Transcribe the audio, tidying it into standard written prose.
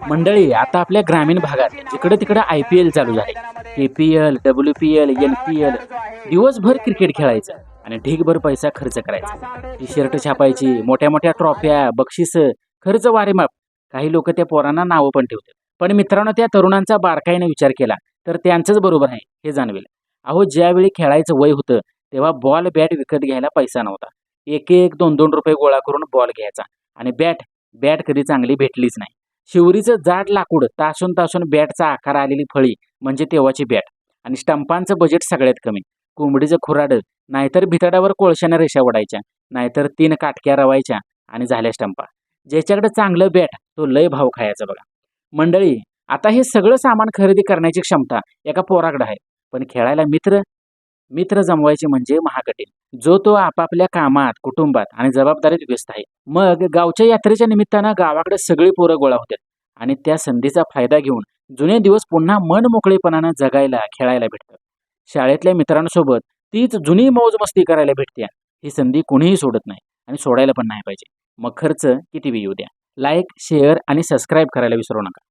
मंडळी, आता आपल्या ग्रामीण भागात जिकडे तिकडे IPL चालू झाले. KPL, WPL, NPL, दिवसभर क्रिकेट खेळायचं आणि ढीगभर पैसा खर्च करायचा. टी शर्ट छापायची, मोठ्या मोठ्या ट्रॉफ्या, बक्षिसं, खर्च वारेमाप. काही लोक त्या पोरांना नावं पण ठेवतात. पण मित्रांनो, त्या तरुणांचा बारकाईने विचार केला तर त्यांचंच बरोबर आहे हे जाणवेल. अहो, ज्यावेळी खेळायचं वय होतं तेव्हा बॉल बॅट विकत घ्यायला पैसा नव्हता. एक एक 2-2 रुपये गोळा करून बॉल घ्यायचा आणि बॅट बॅट कधी चांगली भेटलीच नाही. शिवरीचं जाड लाकूड, तासून तासून बॅटचा आकार आलेली फळी म्हणजे तेव्हाची बॅट. आणि स्टंपांचं बजेट सगळ्यात कमी. कोंबडीचं खुराडं, नाहीतर भितडावर कोळशाने रेषा ओढायच्या, नाहीतर 3 काटक्या रवायच्या आणि झाल्या स्टंपा. ज्याच्याकडे चांगलं बॅट तो लय भाव खायचा बघा. मंडळी, आता हे सगळं सामान खरेदी करण्याची क्षमता एका पोराकडे आहे. पण खेळायला मित्र मित्र जमवायचे म्हणजे महाकठीण. जो तो आपापल्या कामात, कुटुंबात आणि जबाबदारीत व्यस्त आहे. मग गावच्या यात्रेच्या निमित्तानं गावाकडे सगळी पोरं गोळा होतात आणि त्या संधीचा फायदा घेऊन जुने दिवस पुन्हा मन मोकळेपणानं जगायला, खेळायला भेटतात. शाळेतल्या मित्रांसोबत तीच जुनी मौज मस्ती करायला भेटते. ही संधी कुणीही सोडत नाही आणि सोडायला पण नाही पाहिजे. मग खर्च कितीही येऊ द्या. लाईक, शेअर आणि सबस्क्राईब करायला विसरू नका.